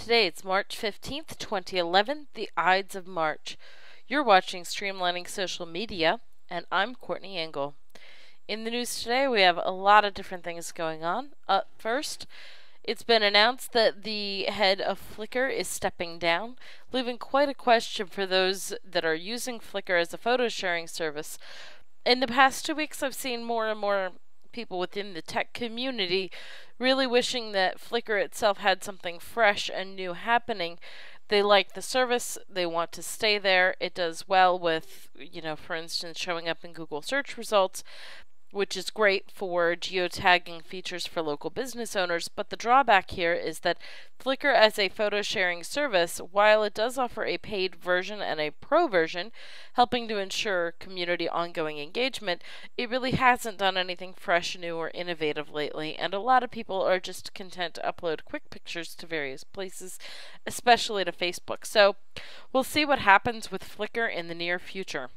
Today it's March 15th, 2011, the Ides of March. You're watching Streamlining Social Media, and I'm Courtney Engel. In the news today, we have a lot of different things going on. First, it's been announced that the head of Flickr is stepping down, leaving quite a question for those that are using Flickr as a photo sharing service. In the past 2 weeks, I've seen more and more people within the tech community really wishing that Flickr itself had something fresh and new happening. They like the service, they want to stay there. It does well with, for instance, showing up in Google search results, which is great for geotagging features for local business owners, but the drawback here is that Flickr as a photo sharing service, while it does offer a paid version and a pro version, helping to ensure community ongoing engagement, it really hasn't done anything fresh, new, or innovative lately, and a lot of people are just content to upload quick pictures to various places, especially to Facebook. So we'll see what happens with Flickr in the near future.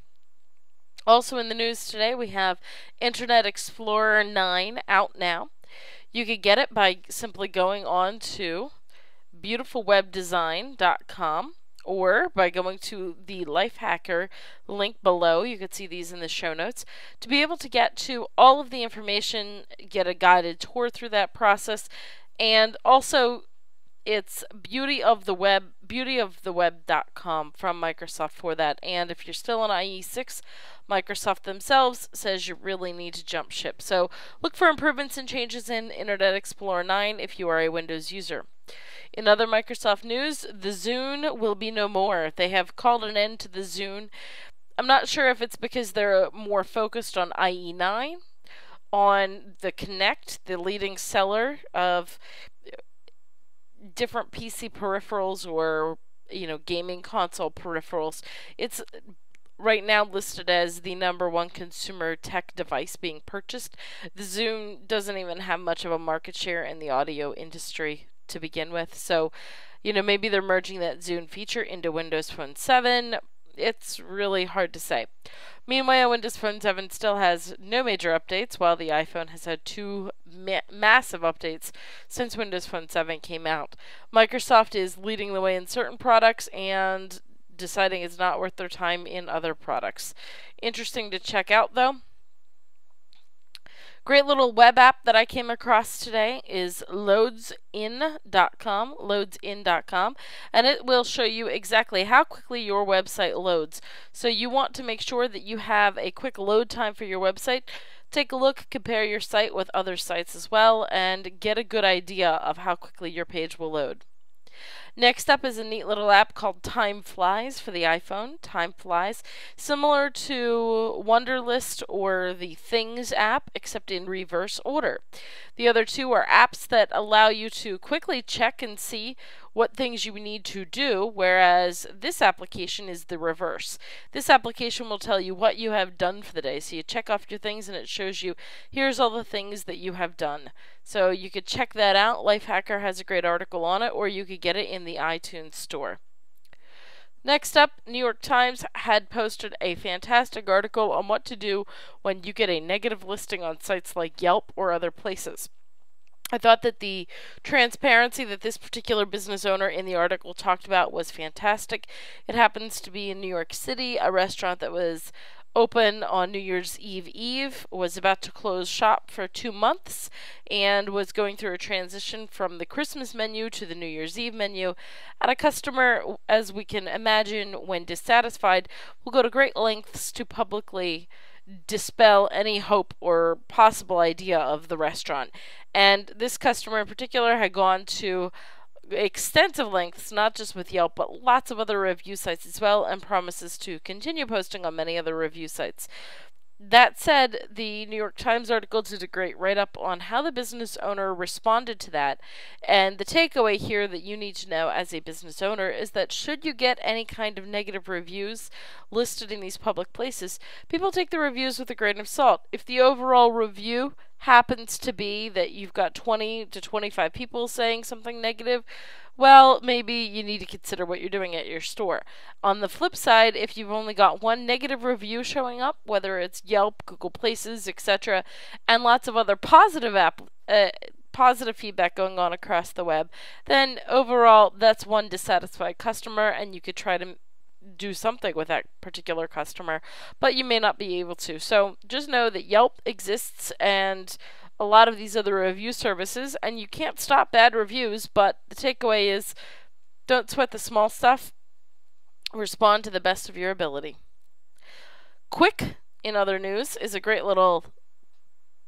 Also in the news today, we have Internet Explorer 9 out now. You could get it by simply going on to beautifulwebdesign.com or by going to the Lifehacker link below. You could see these in the show notes. To be able to get to all of the information, get a guided tour through that process, and also it's beautyoftheweb.com from Microsoft for that. And if you're still on IE6, Microsoft themselves says you really need to jump ship. So look for improvements and changes in Internet Explorer 9 if you are a Windows user. In other Microsoft news, the Zune will be no more. They have called an end to the Zune. I'm not sure if it's because they're more focused on IE9, on the Kinect, the leading seller of different PC peripherals or gaming console peripherals. It's right now listed as the #1 consumer tech device being purchased. The Zune doesn't even have much of a market share in the audio industry to begin with, so maybe they're merging that Zune feature into Windows Phone 7. It's really hard to say. Meanwhile, Windows Phone 7 still has no major updates, while the iPhone has had two massive updates since Windows Phone 7 came out. Microsoft is leading the way in certain products and deciding it's not worth their time in other products. Interesting to check out, though. Great little web app that I came across today is loadsin.com, and it will show you exactly how quickly your website loads. So you want to make sure that you have a quick load time for your website. Take a look, compare your site with other sites as well, and get a good idea of how quickly your page will load. Next up is a neat little app called Time Flies for the iPhone. Time Flies, similar to Wunderlist or the Things app, except in reverse order. The other two are apps that allow you to quickly check and see what things you need to do, whereas this application is the reverse. This application will tell you what you have done for the day. So you check off your things and it shows you, here's all the things that you have done. So you could check that out. Lifehacker has a great article on it, or you could get it in the iTunes store. Next up, New York Times had posted a fantastic article on what to do when you get a negative listing on sites like Yelp or other places. I thought that the transparency that this particular business owner in the article talked about was fantastic. It happens to be in New York City, a restaurant that was open on New Year's Eve, was about to close shop for 2 months, and was going through a transition from the Christmas menu to the New Year's Eve menu. And a customer, as we can imagine, when dissatisfied, will go to great lengths to publicly dispel any hope or possible idea of the restaurant. And this customer in particular had gone to extensive lengths, not just with Yelp, but lots of other review sites as well, and promises to continue posting on many other review sites. That said, the New York Times article did a great write-up on how the business owner responded to that. And the takeaway here that you need to know as a business owner is that should you get any kind of negative reviews listed in these public places, people take the reviews with a grain of salt. If the overall review happens to be that you've got 20 to 25 people saying something negative, well, maybe you need to consider what you're doing at your store. On the flip side, if you've only got one negative review showing up, whether it's Yelp, Google Places, etc., and lots of other positive positive feedback going on across the web, then overall that's one dissatisfied customer, and you could try to do something with that particular customer, but you may not be able to. So just know that Yelp exists and a lot of these other review services, and you can't stop bad reviews, but the takeaway is don't sweat the small stuff. Respond to the best of your ability. Quick, in other news, is a great little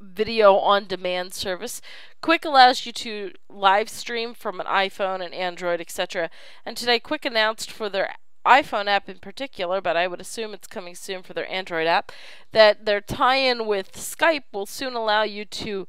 video on demand service. Quick allows you to live stream from an iPhone and Android, etc. And today Quick announced for their iPhone app in particular, but I would assume it's coming soon for their Android app, that their tie-in with Skype will soon allow you to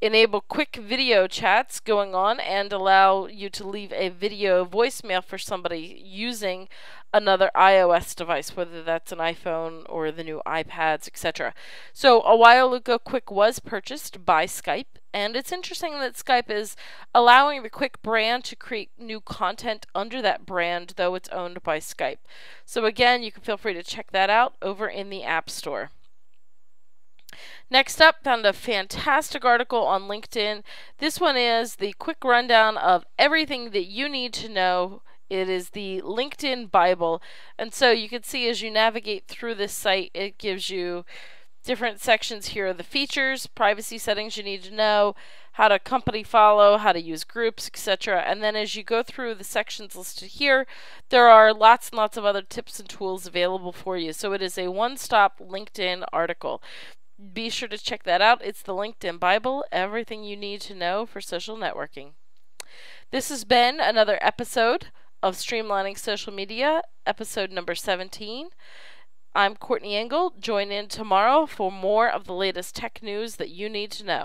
enable quick video chats going on and allow you to leave a video voicemail for somebody using another iOS device, whether that's an iPhone or the new iPads, etc. So a while ago, Quick was purchased by Skype, and it's interesting that Skype is allowing the Quick brand to create new content under that brand, though it's owned by Skype. So again, you can feel free to check that out over in the App Store. Next up, found a fantastic article on LinkedIn. This one is the quick rundown of everything that you need to know. It is the LinkedIn Bible. And so you can see as you navigate through this site, it gives you different sections here. The features, privacy settings you need to know, how to company follow, how to use groups, etc. And then as you go through the sections listed here, there are lots and lots of other tips and tools available for you. So it is a one-stop LinkedIn article. Be sure to check that out. It's the LinkedIn Bible, everything you need to know for social networking. This has been another episode of Streamlining Social Media, episode number 17. I'm Courtney Engel. Join in tomorrow for more of the latest tech news that you need to know.